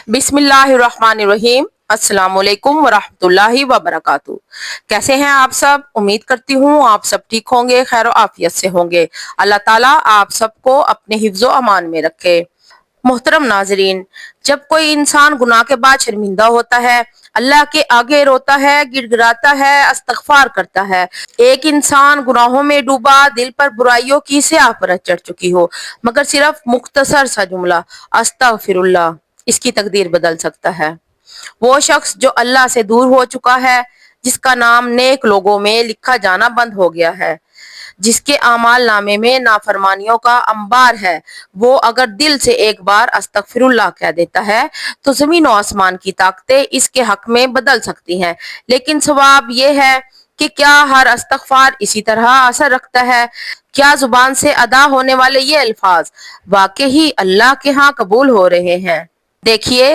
बिस्मिल्लाहिर्रहमानिर्रहीम। अस्सलाम वालेकुम वरहमतुल्लाहि वबरकातुहू। कैसे हैं आप सब? उम्मीद करती हूँ आप सब ठीक होंगे, खैर आफियत से होंगे। अल्लाह ताला आप सबको अपने हिफ्ज़ो अमान में रखे। मोहतरम नाजरीन, जब कोई इंसान गुनाह के बाद शर्मिंदा होता है, अल्लाह के आगे रोता है, गिड़गिड़ाता है, इस्तग़फ़ार करता है। एक इंसान गुनाहों में डूबा, दिल पर बुराइयों की स्याह परत चढ़ चुकी हो, मगर सिर्फ मुख्तसर सा जुमला अस्तगफिरुल्लाह इसकी तकदीर बदल सकता है। वो शख्स जो अल्लाह से दूर हो चुका है, जिसका नाम नेक लोगों में लिखा जाना बंद हो गया है, जिसके आमाल नामे में नाफरमानियों का अंबार है, वो अगर दिल से एक बार अस्तगफिरुल्लाह कह देता है तो जमीन और आसमान की ताकतें इसके हक में बदल सकती हैं। लेकिन सवाब ये है कि क्या हर इस्तगफार इसी तरह असर रखता है? क्या जुबान से अदा होने वाले ये अल्फाज वाकई ही अल्लाह के यहाँ कबूल हो रहे हैं? देखिए,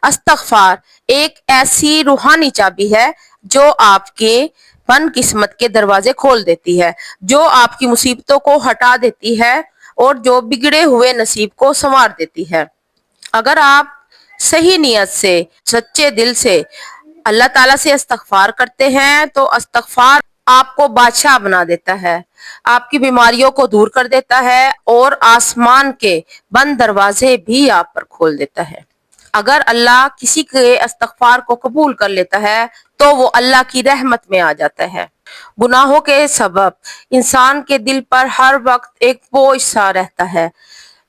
इस्तगफार एक ऐसी रूहानी चाबी है जो आपके बन किस्मत के दरवाजे खोल देती है, जो आपकी मुसीबतों को हटा देती है और जो बिगड़े हुए नसीब को संवार देती है। अगर आप सही नियत से, सच्चे दिल से अल्लाह ताला से इस्तगफार करते हैं तो इस्तगफार आपको बादशाह बना देता है, आपकी बीमारियों को दूर कर देता है और आसमान के बंद दरवाजे भी आप पर खोल देता है। अगर अल्लाह किसी के इस्तगफार को कबूल कर लेता है तो वो अल्लाह की रहमत में आ जाता है। गुनाहों के सबब इंसान के दिल पर हर वक्त एक बोझ सा रहता है,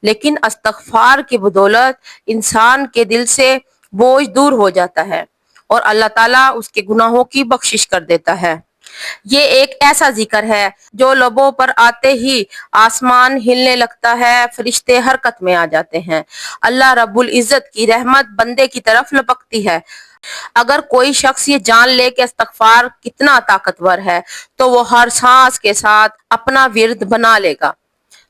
लेकिन इस्तगफार की बदौलत इंसान के दिल से बोझ दूर हो जाता है और अल्लाह ताला उसके गुनाहों की बख्शिश कर देता है। ये एक ऐसा जिक्र है जो लबों पर आते ही आसमान हिलने लगता है, फरिश्ते हरकत में आ जाते हैं। अल्लाह रब्बुल इज्जत की रहमत बंदे की तरफ लपकती है। अगर कोई शख्स ये जान ले कि इस्तगफार कितना ताकतवर है तो वो हर सांस के साथ अपना विर्द बना लेगा।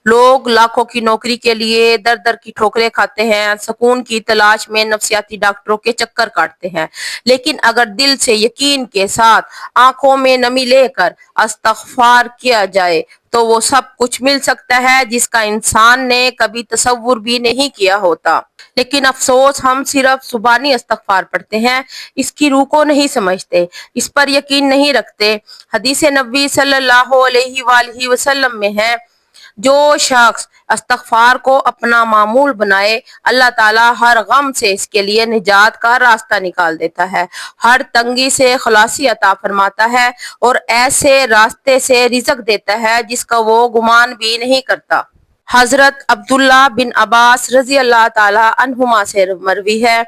लोग लाखों की नौकरी के लिए दर दर की ठोकरें खाते हैं, सुकून की तलाश में नफसियाती डॉक्टरों के चक्कर काटते हैं, लेकिन अगर दिल से यकीन के साथ आंखों में नमी लेकर इस्तगफार किया जाए तो वो सब कुछ मिल सकता है जिसका इंसान ने कभी तसव्वुर भी नहीं किया होता। लेकिन अफसोस, हम सिर्फ जुबानी इस्तगफार पढ़ते हैं, इसकी रूह को नहीं समझते, इस पर यकीन नहीं रखते। हदीस नबी सल्लल्लाहु अलैहि वसल्लम में है, जो शख्स इस्तगफार को अपना मामूल बनाए, अल्लाह ताला हर गम से इसके लिए निजात का रास्ता निकाल देता है, हर तंगी से खलासी अता फरमाता है और ऐसे रास्ते से रिज़्क देता है जिसका वो गुमान भी नहीं करता। हजरत अब्दुल्ला बिन अब्बास रजी अल्लाह ताला अन्हुमा से मरवी है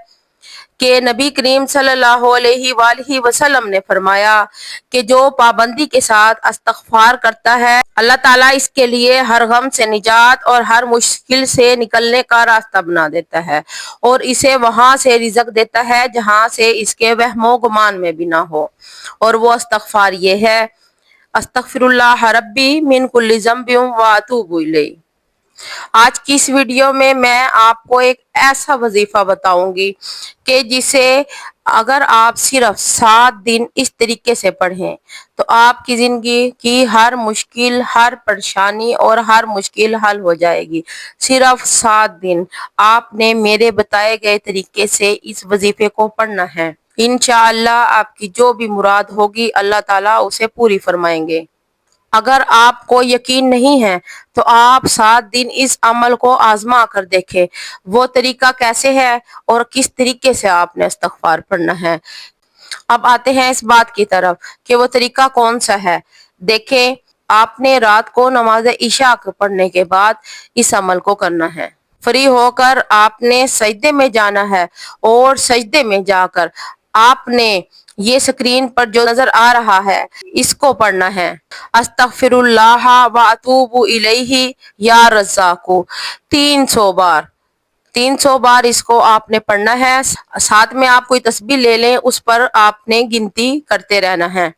कि नबी करीम सल्लल्लाहु अलैहि वसल्लम ने फरमाया कि जो पाबंदी के साथ इस्तगफार करता है, अल्लाह ताला इसके लिए हर गम से निजात और हर मुश्किल से निकलने का रास्ता बना देता है और इसे वहां से रिज़्क देता है जहां से इसके वहमो गुमान में भी ना हो। और वो इस्तगफार ये है, अस्तगफिरुल्लाह रब्बी मिन कुल्ली ज़ंबिन व अतूबु इलैह। आज की इस वीडियो में मैं आपको एक ऐसा वजीफा बताऊंगी कि जिसे अगर आप सिर्फ 7 दिन इस तरीके से पढ़ें तो आपकी जिंदगी की हर मुश्किल, हर परेशानी और हर मुश्किल हल हो जाएगी। सिर्फ 7 दिन आपने मेरे बताए गए तरीके से इस वजीफे को पढ़ना है। इंशाअल्लाह आपकी जो भी मुराद होगी अल्लाह ताला उसे पूरी फरमाएंगे। अगर आपको यकीन नहीं है तो आप 7 दिन इस अमल को आजमा कर देखें। वो तरीका कैसे है और किस तरीके से आपने इस्तगफार पढ़ना है। अब आते हैं इस बात की तरफ कि वो तरीका कौन सा है। देखें, आपने रात को नमाज इशा पढ़ने के बाद इस अमल को करना है। फ्री होकर आपने सजदे में जाना है और सजदे में जाकर आपने ये स्क्रीन पर जो नजर आ रहा है इसको पढ़ना है, अस्तगफिरुल्लाह व अतूबु इलैहि या रज़्ज़ाकु। 300 बार, 300 बार इसको आपने पढ़ना है। साथ में आप कोई तस्बीह ले लें, उस पर आपने गिनती करते रहना है।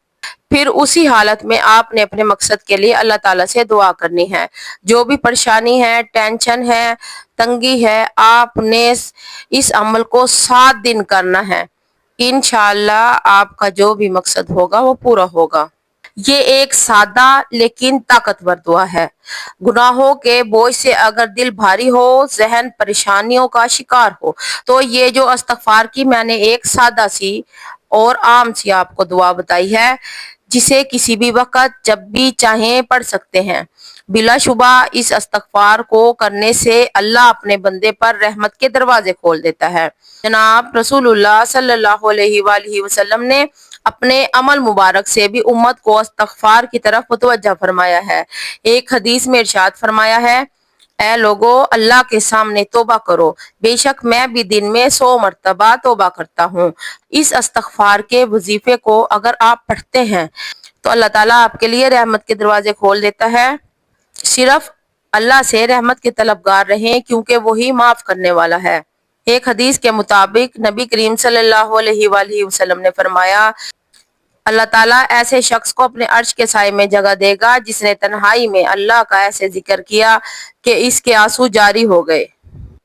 फिर उसी हालत में आपने अपने मकसद के लिए अल्लाह ताला से दुआ करनी है। जो भी परेशानी है, टेंशन है, तंगी है, आपने इस अमल को 7 दिन करना है। इंशाअल्लाह आपका जो भी मकसद होगा वो पूरा होगा। یہ ایک سادہ لیکن طاقتور دعا ہے۔ گناہوں کے بوجھ سے اگر دل بھاری ہو، ذہن پریشانیوں کا شکار ہو، تو یہ جو استغفار کی میں نے ایک سادہ سی اور عام سی آپ کو دعا بتائی ہے، جسے کسی بھی وقت جب بھی چاہیں پڑھ سکتے ہیں۔ بلا شبہ اس استغفار کو کرنے سے اللہ اپنے بندے پر رحمت کے دروازے کھول دیتا ہے۔ جناب رسول اللہ صلی اللہ علیہ وآلہ وسلم نے اپنے عمل مبارک سے بھی امت کو استغفار کی طرف متوجہ فرمایا ہے۔ ایک حدیث میں ارشاد فرمایا ہے، اے لوگو، اللہ کے سامنے توبہ کرو، بے شک میں بھی دن میں 100 مرتبہ توبہ کرتا ہوں۔ اس استغفار کے وظیفے کو اگر آپ پڑھتے ہیں تو اللہ تعالیٰ آپ کے لیے رحمت کے دروازے کھول دیتا ہے۔ صرف اللہ سے رحمت کے طلبگار رہیں، کیونکہ وہی معاف کرنے والا ہے۔ ایک حدیث کے مطابق نبی کریم صلی اللہ علیہ وآلہ وسلم نے فرمایا، اللہ تعالیٰ ایسے شخص کو اپنے عرش کے سائے میں جگہ دے گا جس نے تنہائی میں اللہ کا ایسے ذکر کیا کہ اس کے آنسو جاری ہو گئے۔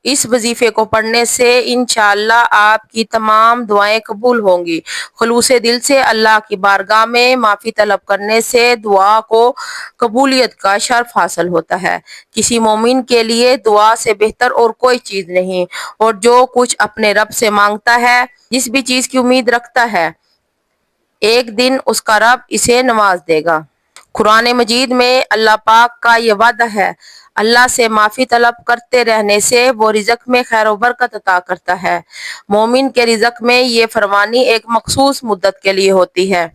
اس وظیفے کو پڑھنے سے انشاءاللہ آپ کی تمام دعائیں قبول ہوں گی۔ خلوص دل سے اللہ کی بارگاہ میں معافی طلب کرنے سے دعا کو قبولیت کا شرف حاصل ہوتا ہے۔ کسی مومن کے لیے دعا سے بہتر اور کوئی چیز نہیں، اور جو کچھ اپنے رب سے مانگتا ہے، جس بھی چیز کی امید رکھتا ہے، ایک دن اس کا رب اسے نواز دے گا۔ قرآن مجید میں اللہ پاک کا یہ وعدہ ہے، اللہ سے معافی طلب کرتے رہنے سے وہ رزق میں خیر و برکت عطا کرتا ہے۔ مومن کے رزق میں یہ فراوانی ایک مخصوص مدت کے لیے ہوتی ہے۔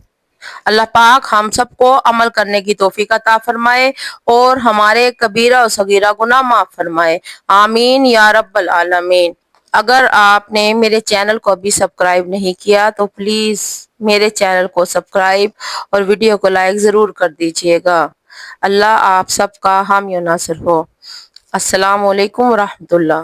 اللہ پاک ہم سب کو عمل کرنے کی توفیق عطا فرمائے اور ہمارے کبیرہ و صغیرہ گناہ معاف فرمائے، آمین یا رب العالمین۔ اگر آپ نے میرے چینل کو ابھی سبسکرائب نہیں کیا تو پلیز میرے چینل کو سبسکرائب اور ویڈیو کو لائک ضرور کر دیجیے گا۔ اللہ آپ سب کا حامی و ناصر ہو۔ السلام علیکم ورحمۃ اللہ۔